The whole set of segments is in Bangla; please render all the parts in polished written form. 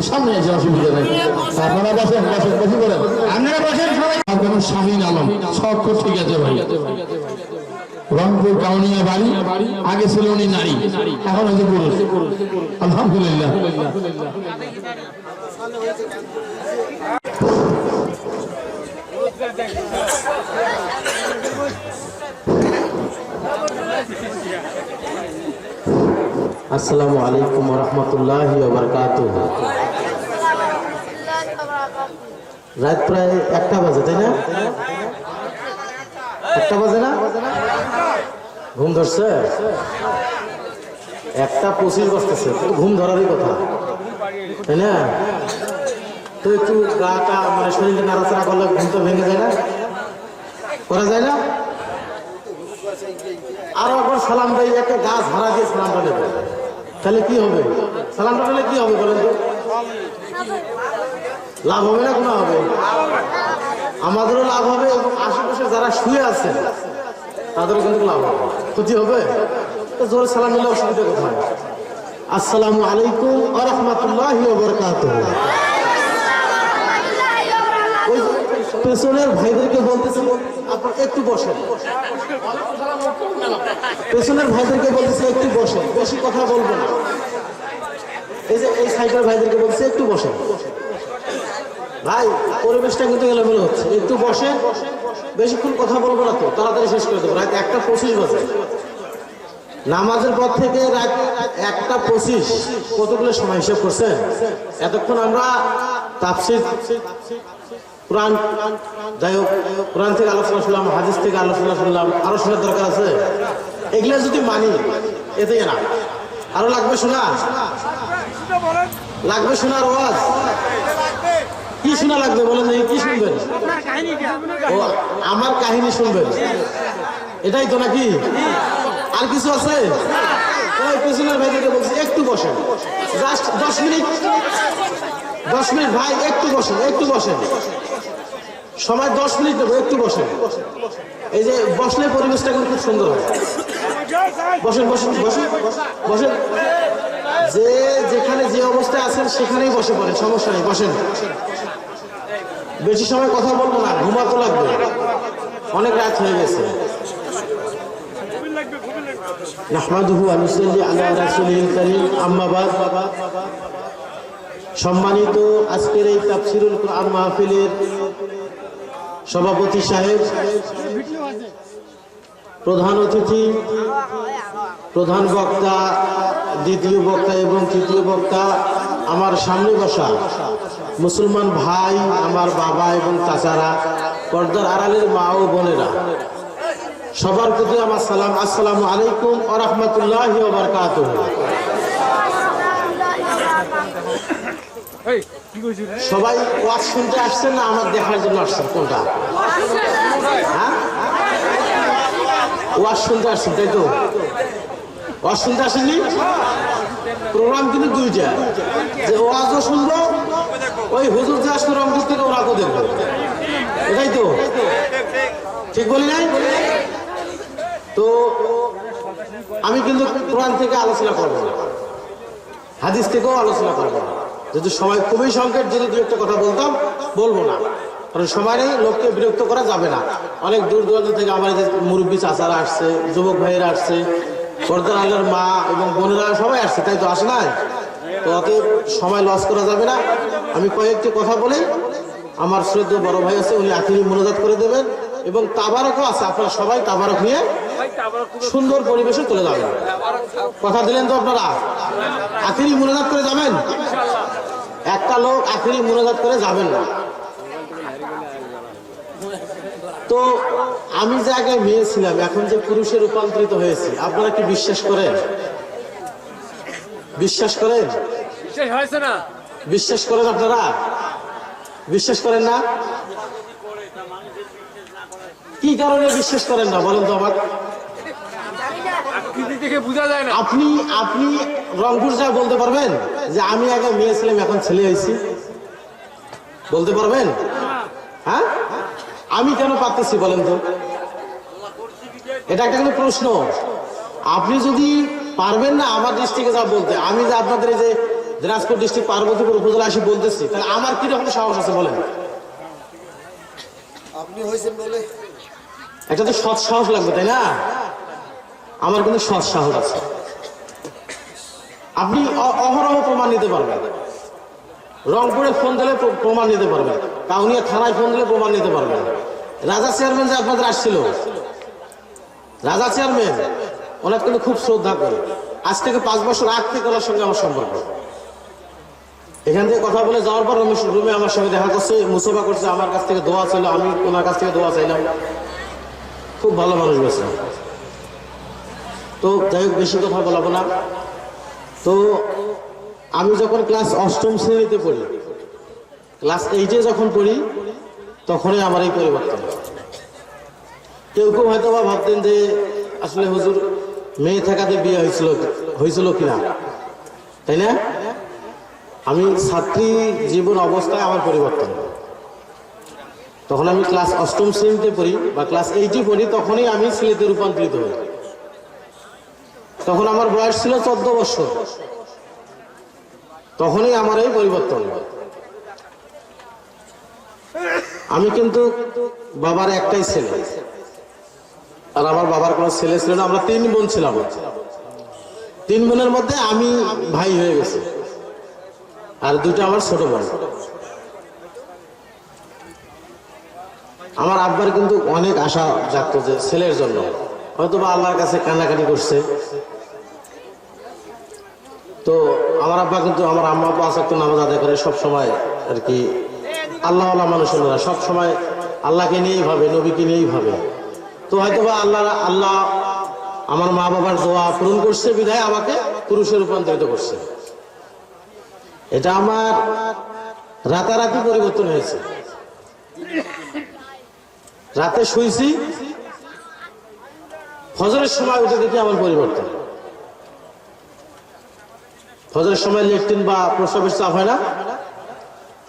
সামনে এসে অসুবিধা নেই, আপনারা বসেন বসেন বসে বলেন, আপনারা বসেন সবাই। শাহিন আলম সব ঠিক আছে ভাই, রংপুর কাউনিয়া বাড়ি, আগে ছিল উনি নারী, এখন হচ্ছে পুরুষ। আলহামদুলিল্লাহ। আসসালামু আলাইকুম ওয়া রাহমাতুল্লাহি ওয়া বারাকাতুহু। রাত প্রায় 1টা বাজে, তাই না? 1টা বাজে না? ঘুম ধরছে? 1:25 বাজতেছে, ঘুম ধরারই কথা, তাই না? তো একটু গাটা মানে শরীরটা নাড়াচাড়া করলে ঘুম তো ভেঙে যায় না? করা যায় না? আরো একবার সালাম দেয়, একটা গাছ হারা দিয়ে সালামটা দেবে, তাহলে কি হবে? সালামটা দিলে কি হবে বলেন তো? লাভ হবে না গুনাহ হবে? আমাদেরও লাভ হবে এবং আশেপাশে যারা শুয়ে আছে তাদেরও কিন্তু লাভ হবে, ক্ষতি হবে? তো জোরে সালাম দিলে অসুবিধা কোথায়? আসসালামু আলাইকুম ওয়া রাহমাতুল্লাহি ওয়া বারাকাতুহু। ওই পেছনের ভাইদেরকে বলতেছি আপনারা একটু বসেন, পেছনের ভাইদেরকে বলতেছি একটু বসেন, বেশি কথা বলবো না। এই যে এই সাইকেল ভাইদেরকে বলতেছি একটু বসেন ভাই, পরিবেশটা কিন্তু এলোমেলো হচ্ছে, একটু বসেন, বেশিক্ষণ কথা বলবো না তো, তাড়াতাড়ি শেষ করে দেবো। রাত 1:25 বাজে, নামাজের পর থেকে রাত 1:25 কতগুলো সময় হিসেব করছেন? এতক্ষণ আমরা তাফসীর কোরআন, যাই হোক কোরআন থেকে আলোচনা শুনলাম, হাদিস থেকে আলোচনা শুনলাম, আরো শোনার দরকার আছে। এগুলো যদি মানি এতে না, আরো লাগবে শোনা, লাগবে শোনার ওয়াজ। কি শোনা লাগবে বলেন, কি শুনবেন? ও আমার কাহিনী শুনবেন, এটাই তো নাকি? আর কিছু আছে? ওই পেছনের ভাইদেরকে বলছি একটু বসেন, জাস্ট 10 মিনিট, 10 মিনিট ভাই, একটু বসেন, একটু বসেন, সময় 10 মিনিট দেবো, একটু বসেন। এই যে বসলে পরিবেশটা কিন্তু খুব সুন্দর হয়। বসেন বসেন বসেন বসেন, যে যেখানে যে অবস্থায় আছেন সেখানেই বসে পড়েন, সমস্যা নেই, বসেন। বেশি সময় কথা বলবো না, ঘুমাতে লাগবে, অনেক রাত হয়ে গেছে। নাহমাদুহু ওয়া নুসাল্লি আলা রাসূলিল কারীম, আম্মা বাদ। সম্মানিত আজকের এই তাফসীরুল কুরআন মাহফিলের সভাপতি সাহেব, প্রধান অতিথি, প্রধান বক্তা, দ্বিতীয় বক্তা এবং তৃতীয় বক্তা, আমার সামনে বসা মুসলমান ভাই, আমার বাবা এবং চাচারা, পর্দার আড়ালের মা ও বোনেরা, সবার প্রতি আমার সালাম। আসসালামু আলাইকুম ওয়া রাহমাতুল্লাহি ওয়া বারাকাতুহু। সবাই ওয়াজ শুনতে আসছেন না আমার দেখার জন্য আসছেন? কোনটা? হ্যাঁ, ওয়াজ শুনতে আসছেন, তাই তো? ওয়াজ শুনতে আসেননি? প্রোগ্রাম কিন্তু দুইটা, যে ওয়াজও শুনবো, ওই হুজুর যে আসবে রংপুর থেকে ওরাকেও দেখবো, এটাই তো? ঠিক বলি নাই তো? আমি কিন্তু কোরআন থেকে আলোচনা করবো না, হাদিস থেকেও আলোচনা করবো না, যদি সময় খুবই সংকট, যদি দু একটা কথা বলতাম, বলবো না, কারণ সময় নেই, লোককে বিরক্ত করা যাবে না। অনেক দূর দূরান্ত থেকে আমার মুরব্বী চাচারা আসছে, যুবক ভাইয়েরা আসছে, পর্দার আলের মা এবং বোনেরা সবাই আসছে, তাই তো? আসে নাই তো, অতএব সময় লস করা যাবে না। আমি কয়েকটি কথা বলে, আমার শ্রদ্ধেয় বড় ভাই আছে, উনি আখিরি মুনাজাত করে দেবেন, এবং তাবারকও আছে, আপনারা সবাই তাবারক নিয়ে সুন্দর পরিবেশে চলে যাবেন। কথা দিলেন তো আপনারা? আখিরি মুনাজাত করে যাবেন। একটা লোক আখিরি মুনাজাত করে যাবেন না। তো আমি যে আগে মেয়ে ছিলাম, এখন যে পুরুষে রূপান্তরিত হয়েছি, আপনারা কি বিশ্বাস করেন? বিশ্বাস করেন? বিশ্বাস করেন আপনারা? বিশ্বাস করেন না? কি কারণে বিশ্বাস করেন না বলেন তো আমার? আপনি আপনি রংপুর যা বলতে পারবেন যে আমি আগে মেয়ে ছিলাম এখন ছেলে হয়েছি? বলতে পারবেন? হ্যাঁ, আমি কেন পারতেছি বলেন তো? এটা একটা কিন্তু প্রশ্ন। আপনি যদি পারবেন না আমার ডিস্ট্রিক্টে যা বলতে, আমি যে আপনাদের এই যে দিনাজপুর ডিস্ট্রিক্ট পার্বতীপুর উপজেলা আসি বলতেছি, তাহলে আমার কি রকম সাহস আছে বলেন? আপনি হয়েছেন বলে একটা তো সৎ সাহস লাগবে, তাই না? আমার কিন্তু সৎ সাহস আছে। আপনি অহরহ প্রমাণ নিতে পারবেন। রংপুরে ফোন দিলে প্রমাণ নিতে পারবেন, কাউনিয়া থানায় ফোন দিলে প্রমাণ নিতে পারবেন। রাজা চেয়ারম্যান যে আপনাদের আসছিল, রাজা চেয়ারম্যান ওনার কিন্তু খুব শ্রদ্ধা করে। আজ থেকে 5 বছর আগ থেকে ওনার সঙ্গে আমার সম্পর্ক। এখান থেকে কথা বলে যাওয়ার পর রুমে আমার সঙ্গে দেখা করছে, মুসাফা করছে, আমার কাছ থেকে দোয়া ছিল, আমি ওনার কাছ থেকে দোয়া চাইলাম। খুব ভালো মানুষ গেছে। তো যাই হোক, বেশি কথা বলাবো না। তো আমি যখন ক্লাস 8ম শ্রেণীতে পড়ি, ক্লাস 8-এ যখন পড়ি, তখনই আমার এই পরিবর্তন। কেউ কেউ হয়তো বা ভাবতেন যে আসলে হুজুর মেয়ে থাকাতে বিয়ে হয়েছিল কিনা, তাই না? আমি ছাত্রী জীবন অবস্থায় আমার পরিবর্তন। তখন আমি ক্লাস 8ম শ্রেণীতে পড়ি বা ক্লাস 8-এ পড়ি, তখনই আমি ছেলেতে রূপান্তরিত হই। তখন আমার বয়স ছিল 14 বছর। তখনই আমার এই পরিবর্তন। আমি কিন্তু বাবার একটাই ছেলে, আর আমার বাবার কোনো ছেলে ছিল না। আমরা 3 বোন ছিলাম। 3 বোনের মধ্যে আমি ভাই হয়ে গেছি, আর 2টা আমার ছোট বোন। আমার আব্বার কিন্তু অনেক আশা জাগতো যে ছেলের জন্য, হয়তো বা আল্লাহর কাছে কান্নাকাটি করছে। তো আমার আব্বা কিন্তু, আমার আম্মা 5 ওয়াক্ত নামাজ আদায় করে সব সময় আর কি। আল্লাহওয়ালা মানুষেরা সব সময় আল্লাহকে নিয়েই ভাবে, নবীকে নিয়েই ভাবে। তো হয়তো বা আল্লাহ আমার মা বাবার দোয়া পূরণ করছে, বিধায় আমাকে পুরুষে রূপান্তরিত করছে। এটা আমার রাতারাতি পরিবর্তন হয়েছে। রাতে শুয়েছি, ফজরের সময় উঠে দেখি আমার পরিবর্তন। ফজরের সময় লেট্রিন বা প্রস্রাবের চাপ হয় না,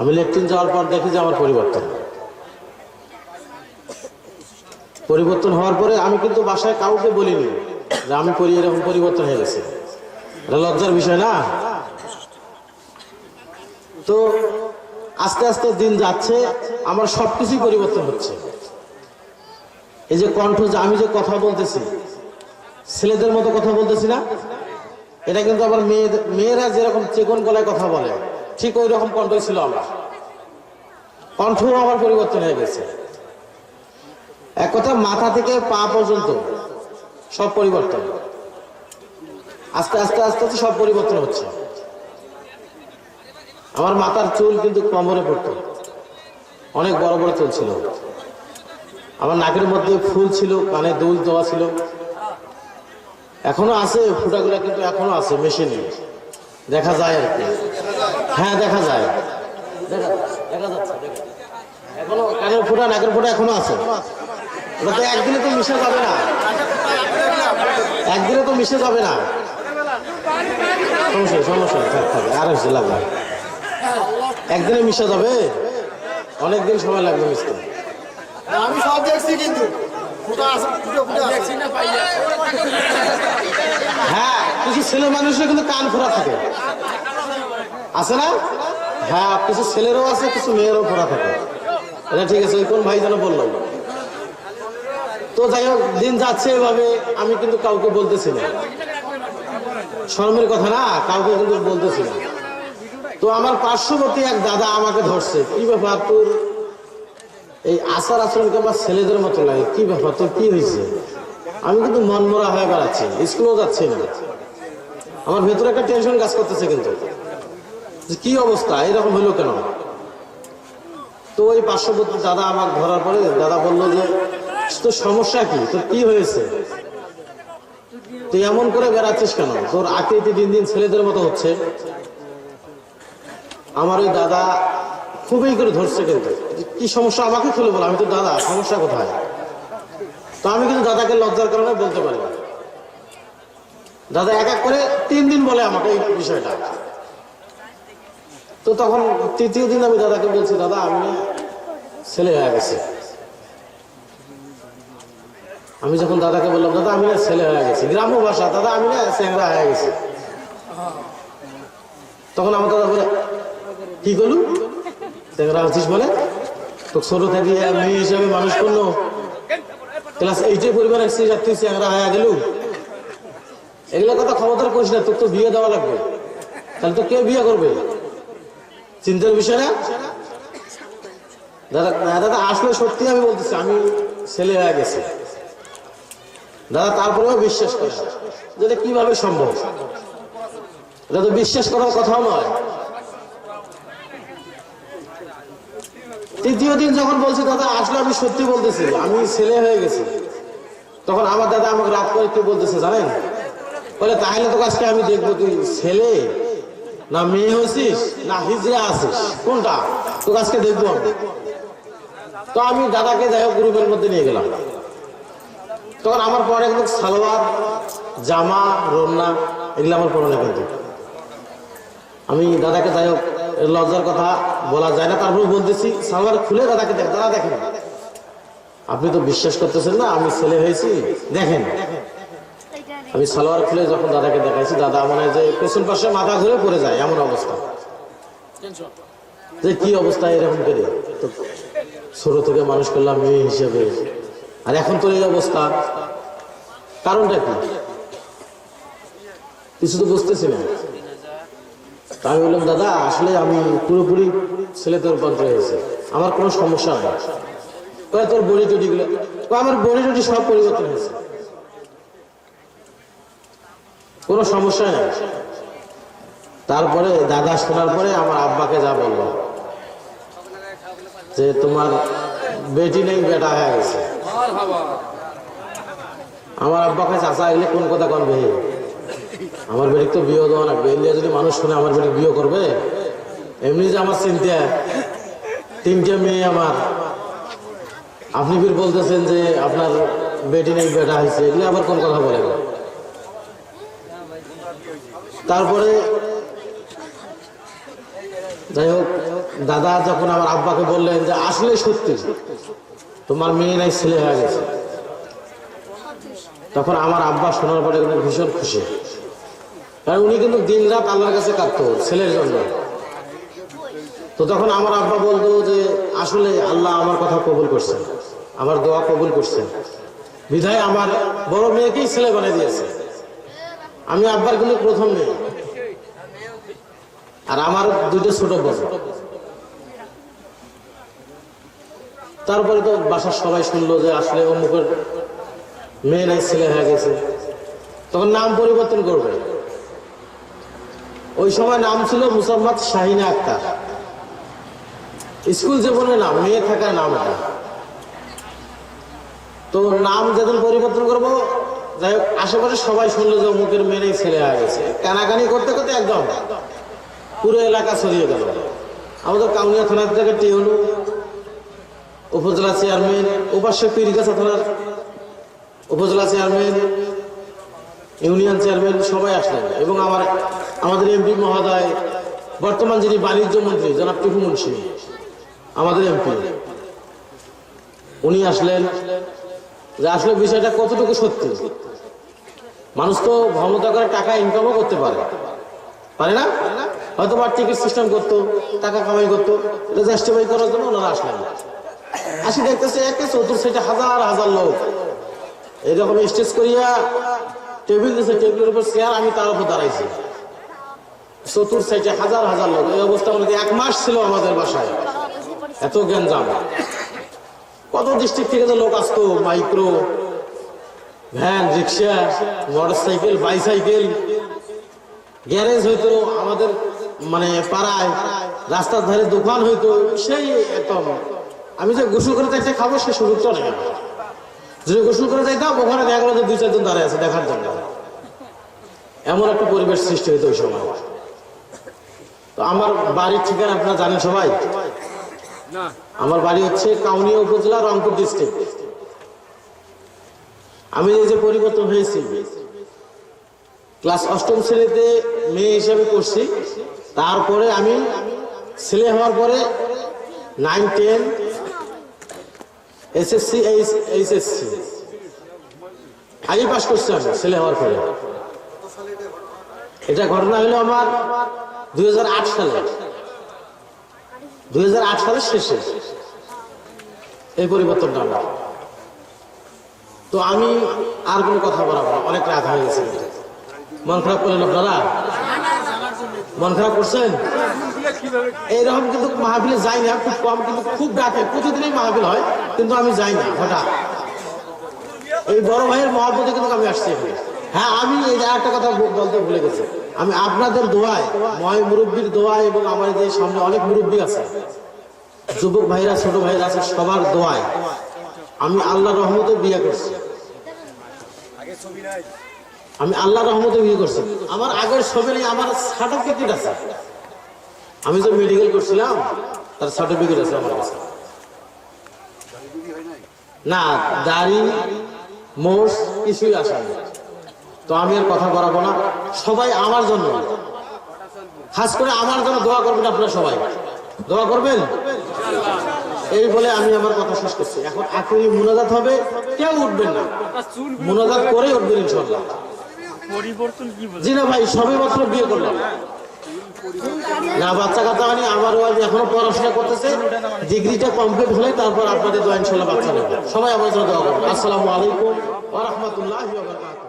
আমি লেট্রিন যাওয়ার পর দেখি যে আমার পরিবর্তন। পরিবর্তন হওয়ার পরে আমি কিন্তু বাসায় কাউকে বলিনি যে আমি এরকম পরিবর্তন হয়ে গেছে। এটা লজ্জার বিষয় না? তো আস্তে আস্তে দিন যাচ্ছে, আমার সবকিছুই পরিবর্তন হচ্ছে। এই যে কণ্ঠ, যে আমি যে কথা বলতেছি, ছেলেদের মতো কথা বলতেছি না, এটা কিন্তু আবার মেয়েরা যেরকম চেকন গলায় কথা বলে, ঠিক ওই রকম কণ্ঠই ছিল আমার। কণ্ঠও আমার পরিবর্তন হয়ে গেছে। এক কথা, মাথা থেকে পা পর্যন্ত সব পরিবর্তন। আস্তে আস্তে আস্তে আস্তে সব পরিবর্তন হচ্ছে। আমার মাথার চুল কিন্তু কোমরে পড়তো, অনেক বড় বড় চুল ছিল। আমার নাকের মধ্যে ফুল ছিল, কানে দুল দেওয়া ছিল, এখনো আছে ফুটাগুলা, কিন্তু এখনো আছে, মেশিনে দেখা যায় আর কি। হ্যাঁ, দেখা যায়, দেখা যাচ্ছে এখনো। কানের ফুটা, নাকের ফুটা এখনো আছে। ওটা তো একদিনে তো মিশে যাবে না, একদিনে তো মিশে যাবে না। সমস্যা থাকে, আর হচ্ছে লাগবে, একদিনে মিশে যাবে, অনেকদিন সময় লাগবে মিশতে। আমি সব দেখছি, কিন্তু হ্যাঁ, কিছু ছেলে মানুষের কিন্তু কান ফোড়া থাকে, আছে না? হ্যাঁ, কিছু ছেলেরও আছে, কিছু মেয়েরও ফোড়া থাকে। এটা ঠিক আছে, কোন ভাই যেন বললাম। তো যাই হোক, দিন যাচ্ছে এভাবে। আমি কিন্তু কাউকে বলতেছি না, শরমের কথা না, কাউকে কিন্তু বলতেছি না। তো আমার পার্শ্ববর্তী এক দাদা আমাকে ধরছে, কি ব্যাপার তোর এই আচার আচরণকে আমার ছেলেদের মতো লাগে, কি ব্যাপার তোর কি হয়েছে? আমি কিন্তু মন মরা হয়ে বেড়াচ্ছি, স্কুলেও যাচ্ছি না। আমার ভেতরে একটা টেনশন কাজ করতেছে, কিন্তু কি অবস্থা, এরকম হলো কেন? তো ওই পার্শ্ববর্তী দাদা আমার ধরার পরে দাদা বললো যে তোর সমস্যা কি, তোর কি হয়েছে, তুই এমন করে বেড়াচ্ছিস কেন, তোর আকৃতি দিন দিন ছেলেদের মতো হচ্ছে। আমার ওই দাদা খুবই করে ধরছে কিন্তু কি সমস্যা আমাকে খুলে বলো। আমি তো দাদা সমস্যা কোথায়? তো আমি কিন্তু দাদাকে লজ্জার কারণে বলতে পারি না। দাদা এক এক করে 3 দিন বলে আমাকে এই বিষয়টা। তো তখন তৃতীয় দিন আমি দাদাকে বলছি, দাদা আমি না ছেলে হয়ে গেছে। আমি যখন দাদাকে বললাম, দাদা আমি না ছেলে হয়ে গেছি, গ্রাম্য ভাষা, দাদা আমি না চ্যাংড়া হয়ে গেছি, তখন আমার দাদা বলে, কি করলু চ্যাংড়া হচ্ছিস বলে? তো ছোট থেকে মেয়ে হিসাবে মানুষ করলো, ক্লাস 8-এ পরিবার আসছিস আর তুই চ্যাংড়া হয়ে গেল? এগুলো কথা ক্ষমতার করিস না, তোর তো বিয়ে দেওয়া লাগবে। তাহলে তো কে বিয়ে করবে? চিন্তার বিষয় না দাদা? দাদা আসলে সত্যি আমি বলতেছি আমি ছেলে হয়ে গেছি। দাদা তারপরেও বিশ্বাস করে যেটা কিভাবে সম্ভব? এটা তো বিশ্বাস করার কথাও নয়। তৃতীয় দিন যখন বলছি, দাদা আসলে আমি সত্যি বলতেছি আমি ছেলে হয়ে গেছি, তখন আমার দাদা আমাকে রাত করে একটু বলতেছে, জানেন বলে, তাহলে তো আজকে আমি দেখবো তুই ছেলে না মেয়ে হয়েছিস না হিজড়া আছিস, কোনটা তোকে আজকে দেখবো আমি। তো আমি দাদাকে যাই হোক গ্রুপের মধ্যে নিয়ে গেলাম। তখন আমার পরে কিন্তু সালোয়ার জামা রন্না এগুলো আমার পরে না, কিন্তু আমি দাদাকে যাই হোক লজ্জার কথা বলা যায় না, তারপরে বলতেছি সালোয়ার খুলে দাদাকে দেখ, দাদা দেখেন আপনি তো বিশ্বাস করতেছেন না আমি ছেলে হয়েছি, দেখেন। আমি সালোয়ার খুলে যখন দাদাকে দেখাইছি, দাদা মনে হয় যে পেছন পাশে মাথা ঘুরে পড়ে যায় এমন অবস্থা, যে কি অবস্থা এরকম করে। তো ছোট থেকে মানুষ করলাম মেয়ে হিসেবে, আর এখন তো এই অবস্থা, কারণটা কি কিছু তো বুঝতেছি না। আমি বললাম, দাদা আসলে আমি পুরোপুরি ছেলেতে রূপান্তর হয়েছে, আমার কোনো সমস্যা নাই। তোর বডি টডি গুলো, আমার বডি টডি সব পরিবর্তন হয়েছে, কোনো সমস্যা নেই। তারপরে দাদা শোনার পরে আমার আব্বাকে যা বলবো যে তোমার বেটি নেই বেটা হয়ে গেছে। আমার আব্বাকে চাচা এলে কোন কথা কনবে, আমার বেটি তো বিয়ে দেওয়া লাগবে, ইন্ডিয়া যদি মানুষ শুনে আমার বেটি বিয়ে করবে, এমনি যে আমার চিন্তা 3টে মেয়ে আমার, আপনি ফির বলতেছেন যে আপনার বেটি নেই বেটা হয়েছে, এগুলো আবার কোন কথা বলে। তারপরে যাই হোক দাদা যখন আমার আব্বাকে বললেন যে আসলে সত্যি তোমার মেয়ে নাই ছেলে হয়ে গেছে, তখন আমার আব্বা শোনার পরে ভীষণ খুশি, কারণ উনি কিন্তু দিন রাত আল্লাহর কাছে কাঁদতো ছেলের জন্য। তো তখন আমার আব্বা বলতো যে আসলে আল্লাহ আমার কথা কবুল করছেন, আমার দোয়া কবুল করছেন, বিধায় আমার বড় মেয়েকেই ছেলে বানিয়ে দিয়েছে। আমি আব্বার কিন্তু প্রথম মেয়ে, আর আমার 2টে ছোট বোন। তারপরে তো বাসার সবাই শুনলো যে আসলে অমুকের মেয়ে নাই ছেলে হয়ে গেছে, তখন নাম পরিবর্তন করবে। ওই সময় নাম ছিল মুসাম্মদ শাহিনা আক্তার, স্কুল জীবনে নাম, মেয়ে থাকার নাম এটা। তো নাম যেদিন পরিবর্তন করবো, যাই হোক আশেপাশে সবাই শুনলো যে অমুকের মেয়ে নাই ছেলে হয়ে গেছে, কানাকানি করতে করতে একদম পুরো এলাকা ছড়িয়ে গেল। আমাদের কাউনিয়া থানার থেকে টিউনু উপজেলা চেয়ারম্যান, উপাস্য পীরগাছা থানার উপজেলা চেয়ারম্যান, ইউনিয়ন চেয়ারম্যান সবাই আসলেন, এবং আমাদের এমপি মহোদয়, বর্তমান যিনি বাণিজ্য মন্ত্রী জনাব টিপু মুন্সি, আমাদের এমপি, উনি আসলেন। যে আসলে বিষয়টা কতটুকু সত্যি, মানুষ তো ক্ষমতা করে টাকা ইনকামও করতে পারে না, হয়তো বা টিকিট সিস্টেম করতো, টাকা কামাই করতো, এটা জাস্টিফাই করার জন্য ওনারা আসলেন। আসি দেখতেছে একে চতুর সাইডে হাজার হাজার লোক এইরকম স্টেজ করিয়া টেবিল দিয়েছে, টেবিলের উপর চেয়ার, আমি তার উপর দাঁড়াইছি, চতুর সাইডে হাজার হাজার লোক। এই অবস্থা মধ্যে 1 মাস ছিল আমাদের বাসায়, এত গ্যাঞ্জাম। কত ডিস্ট্রিক্ট থেকে যে লোক আসতো, মাইক্রো ভ্যান, রিক্সা, মোটর সাইকেল, বাইসাইকেল, গ্যারেজ হইতো আমাদের মানে পাড়ায়, রাস্তার ধারে দোকান হইতো, সেই একদম। আমি যে গোসল করে যাইতে খাবো সে সুযোগটা নেই, যদি গোসল করে যাইতাম ওখানে দেখা গেল যে 2-4 জন দাঁড়ায় আছে দেখার জন্য, এমন একটা পরিবেশ সৃষ্টি হইতো ওই সময়। তো আমার বাড়ির ঠিকানা আপনারা জানেন সবাই, আমার বাড়ি হচ্ছে কাউনিয়া উপজেলা, রংপুর ডিস্ট্রিক্ট। আমি এই যে পরিবর্তন হয়েছি, ক্লাস 8ম শ্রেণীতে মেয়ে হিসাবে করছি। তারপরে আমি ছেলে হওয়ার পরে 9, 10, SSC, HSC আগে পাস করছি আমি ছেলে হওয়ার পরে। এটা ঘটনা হলো আমার 2008 সালের শেষে এই পরিবর্তনটা আমার। তো আমি আর কোনো কথা বলবো না, অনেক রাত হয়ে গেছে। মন খারাপ করলেন আপনারা? মন খারাপ করছেন? এইরকম কিন্তু মাহফিলে যাই না, খুব কম, কিন্তু খুব ডাকে, প্রতিদিনই মাহফিল হয়, কিন্তু আমি যাই না। হঠাৎ এই বড় ভাইয়ের মহব্বতে কিন্তু আমি আসছি এখানে। হ্যাঁ, আমি এই একটা কথা বলতে ভুলে গেছি। আমি আপনাদের দোয়ায়, ময় মুরব্বীর দোয়ায় এবং আমার যে সামনে অনেক মুরব্বী আছে, যুবক ভাইরা, ছোট ভাইরা আছে, সবার দোয়ায় আমি আল্লাহর রহমতে বিয়ে করছি। আমি আল্লাহর রহমতে বিয়ে করছি। আমার আগের ছবি নেই, আমার সার্টিফিকেট আছে। আমি যে মেডিকেল করছিলাম তার সার্টিফিকেট আছে আমার কাছে। না, দাড়ি মোষ কিছুই আসে না। তো আমি আর কথা বাড়াবো না। সবাই আমার জন্য, খাস করে আমার জন্য দোয়া করবেন। আপনারা সবাই দোয়া করবেন, এই বলে আমি আমার কথা শেষ করছি। এখন আখেরি মুনাজাত হবে, কেউ উঠবেন না, মুনাজাত করে উঠবেন ইনশাআল্লাহ। জি না ভাই, সবে মাত্র বিয়ে করলাম না, বাচ্চা কাচ্চা হয়নি। আমার ওয়াইফ এখনো পড়াশোনা করতেছে, ডিগ্রিটা কমপ্লিট হলে তারপর আপনাদের দোয়া ইনশাআল্লাহ বাচ্চা নেবে। সবাই আমার জন্য দোয়া করবেন। আসসালামু আলাইকুম ওয়া রাহমাতুল্লাহি ওয়া বারাকাতুহু।